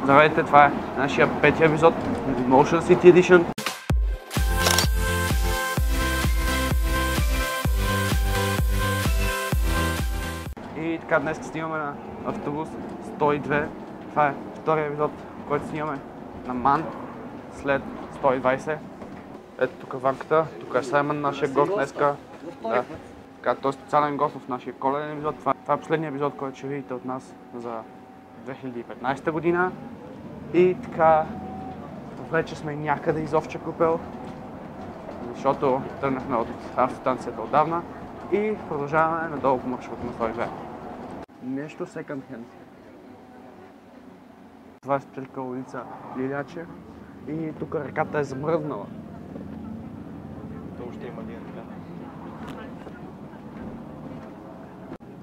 Здравейте, това е нашия пети епизод Motion City Edition. И така, днес снимаме на автобус 102. Това е втория епизод, който снимаме на МАН след 120. Ето тук ванката, тук е Саймън, нашия гост днеска. Той е специален гост в нашия коледен епизод. Това е последният епизод, който ще видите от нас за 2015 година. И така, вече сме някъде из Овча купел, защото тръгнахме от автостанцията отдавна и продължаваме надолу по маршрута на 102. Нещо second hand. Това е спечелка улица Лиляче и тук реката е замръзнала. То още има ли река?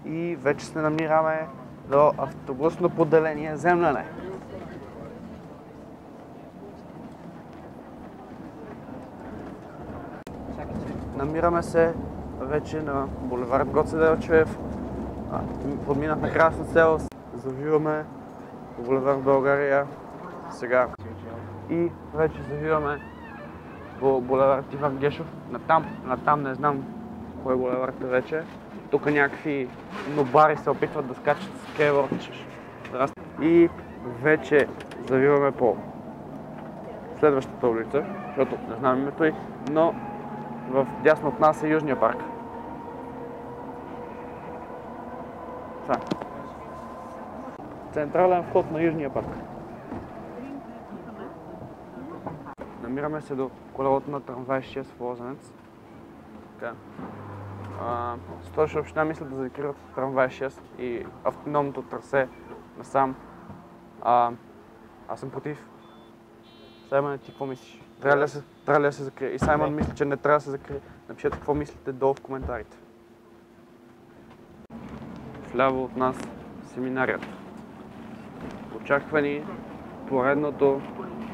И вече се намираме до автобусно поделение Земляне. Намираме се вече на булевард Гоце Делчев. Подминахме Красно село, завиваме по булевард България сега. И вече завиваме по булевард Иван Гешов. Натам не знам кой булевард е вече. Тук някакви нобари се опитват да скачат с скейтборд. И вече завиваме по следващата улица, защото не знам името й, но в дясно от нас е Южния парк. Това. Централен вход на Южния парк. Намираме се до колелото на трамвай 6 в Лозенец. Столична община мисля да закриват трамвай 6 и автономното трасе насам. Аз съм против. Саймън, ти какво мислиш? Трябва ли да се закрие? И Саймън мисля, че не трябва да се закрие. Напишете какво мислите долу в коментарите. Вляво от нас семинарият. Очаква ни поредното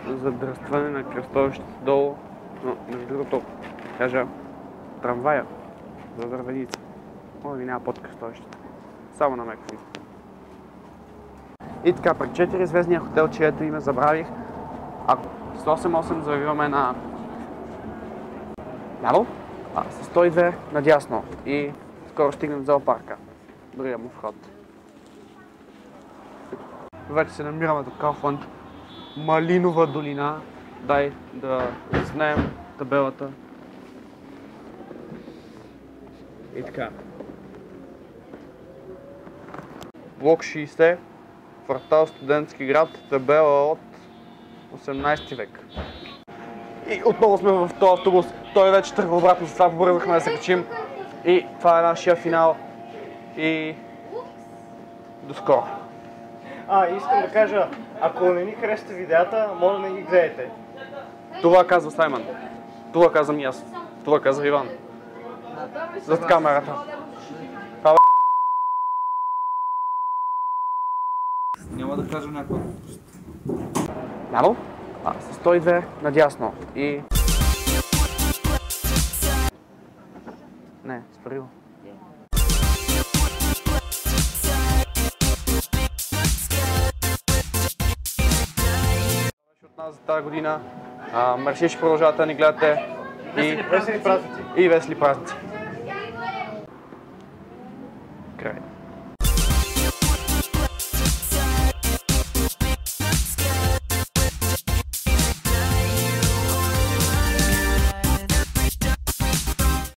задръстване на кръстовището долу. Но между другото, кажа, трамвая за Дървеница. Може би няма под кръстовището. Само на Мекфи. И така, пред 4-звездния хотел, чието име забравих. С 8-8 завиваме на ляво, с 102 надясно и скоро стигнем в зоопарка. Другия му вход. Вече се намираме до Kaufland Малинова долина. Дай да знаем табелата. И така. Блок 60, квартал Студентски град, табела от 18 век. И отново сме в този автобус. Той вече тръгва обратно, с това побързахме да се качим. И това е нашия финал. И до скоро. Искам да кажа, ако не ни харесате видеята, може да не ги гледате. Това казва Саймън. Това казвам и аз. Това казва Иван. Зад камерата. Няма да кажа някаква глупост. Ляво, с 102 надясно и... Не, спри го. От нас за тази година. Мерси, ще продължавате да ни гледате. Весели празници! И весели празници!